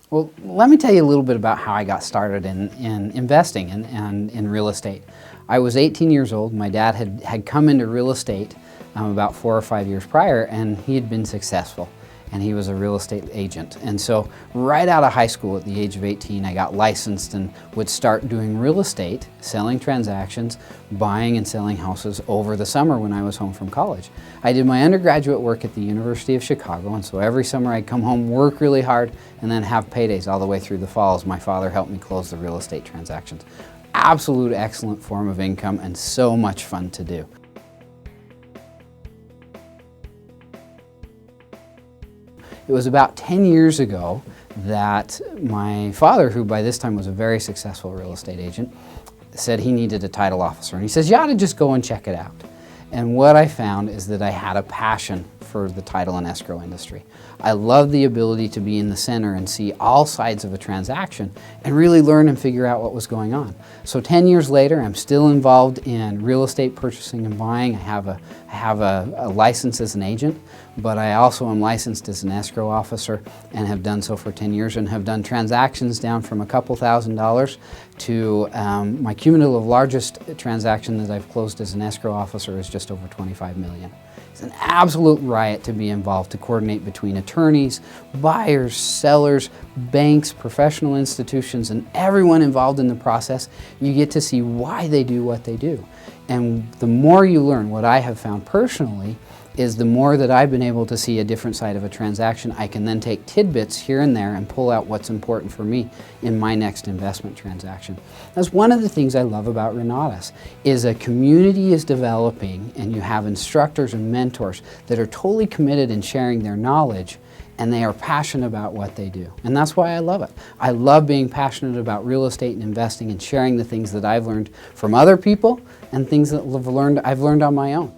Well, let me tell you a little bit about how I got started in investing and in real estate. I was 18 years old. My dad had come into real estate about 4 or 5 years prior, and he had been successful. And he was a real estate agent. And so right out of high school at the age of 18, I got licensed and would start doing real estate, selling transactions, buying and selling houses over the summer when I was home from college. I did my undergraduate work at the University of Chicago, and so every summer I'd come home, work really hard, and then have paydays all the way through the fall as my father helped me close the real estate transactions. Absolute excellent form of income and so much fun to do. It was about 10 years ago that my father, who by this time was a very successful real estate agent, said he needed a title officer. And he says, you ought to just go and check it out. And what I found is that I had a passion for the title and escrow industry. I love the ability to be in the center and see all sides of a transaction and really learn and figure out what was going on. So 10 years later, I'm still involved in real estate purchasing and buying. I have a license as an agent, but I also am licensed as an escrow officer and have done so for 10 years and have done transactions down from a couple $1,000s to my cumulative largest transaction that I've closed as an escrow officer is just over 25 million. It's an absolute riot to be involved, to coordinate between attorneys, buyers, sellers, banks, professional institutions, and everyone involved in the process. You get to see why they do what they do. And the more you learn, what I have found personally is the more that I've been able to see a different side of a transaction, I can then take tidbits here and there and pull out what's important for me in my next investment transaction. That's one of the things I love about Renatus, is a community is developing and you have instructors and mentors that are totally committed in sharing their knowledge, and they are passionate about what they do. And that's why I love it. I love being passionate about real estate and investing and sharing the things that I've learned from other people and things that I've learned on my own.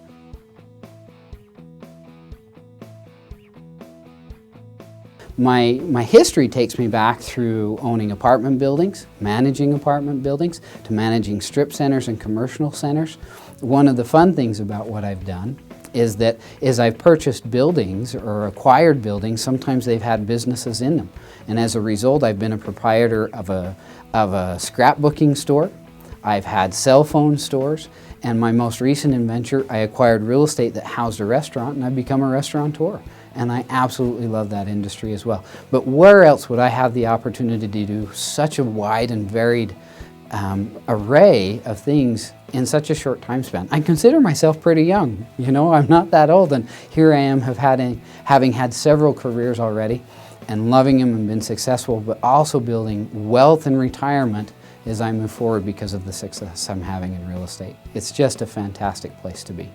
My history takes me back through owning apartment buildings, managing apartment buildings, to managing strip centers and commercial centers. One of the fun things about what I've done is that as I've purchased buildings or acquired buildings, sometimes they've had businesses in them. And as a result, I've been a proprietor of a scrapbooking store. I've had cell phone stores, and my most recent venture, I acquired real estate that housed a restaurant, and I've become a restaurateur. And I absolutely love that industry as well. But where else would I have the opportunity to do such a wide and varied array of things in such a short time span? I consider myself pretty young. You know, I'm not that old, and here I am having had several careers already and loving them and been successful, but also building wealth and retirement as I move forward because of the success I'm having in real estate. It's just a fantastic place to be.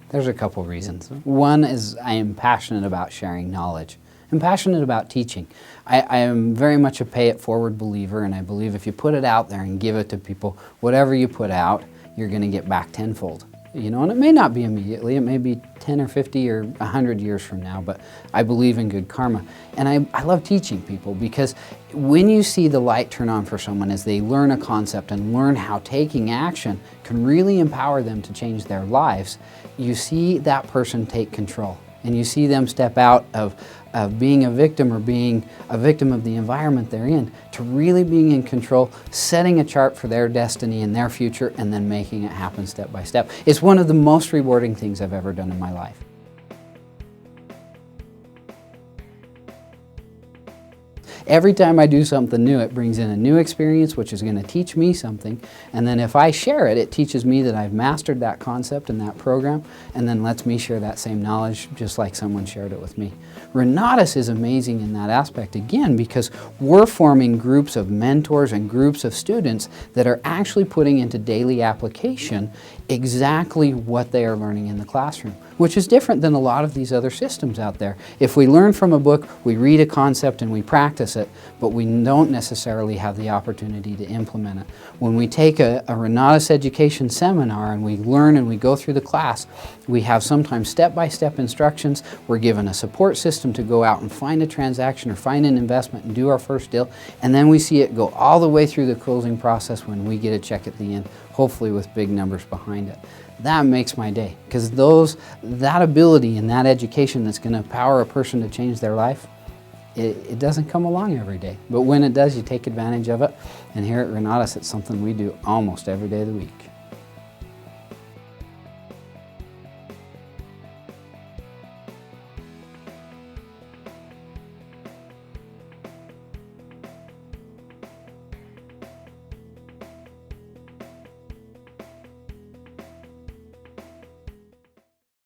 There's a couple reasons. One is I am passionate about sharing knowledge. I'm passionate about teaching. I am very much a pay-it-forward believer, and I believe if you put it out there and give it to people, whatever you put out, you're going to get back tenfold. You know, and it may not be immediately, it may be 10 or 50 or 100 years from now, but I believe in good karma. And I love teaching people, because when you see the light turn on for someone as they learn a concept and learn how taking action can really empower them to change their lives, you see that person take control. And you see them step out of being a victim or being a victim of the environment they're in to really being in control, setting a chart for their destiny and their future, and then making it happen step by step. It's one of the most rewarding things I've ever done in my life. Every time I do something new, it brings in a new experience, which is going to teach me something. And then if I share it, it teaches me that I've mastered that concept and that program, and then lets me share that same knowledge just like someone shared it with me. Renatus is amazing in that aspect, again, because we're forming groups of mentors and groups of students that are actually putting into daily application exactly what they are learning in the classroom, which is different than a lot of these other systems out there. If we learn from a book, we read a concept and we practice it, but we don't necessarily have the opportunity to implement it. When we take a Renatus education seminar and we learn and we go through the class, we have sometimes step-by-step instructions. We're given a support system to go out and find a transaction or find an investment and do our first deal, and then we see it go all the way through the closing process when we get a check at the end, hopefully with big numbers behind it. that makes my day, because that ability and that education that's going to empower a person to change their life, it doesn't come along every day. But when it does, you take advantage of it. And here at Renatus, it's something we do almost every day of the week.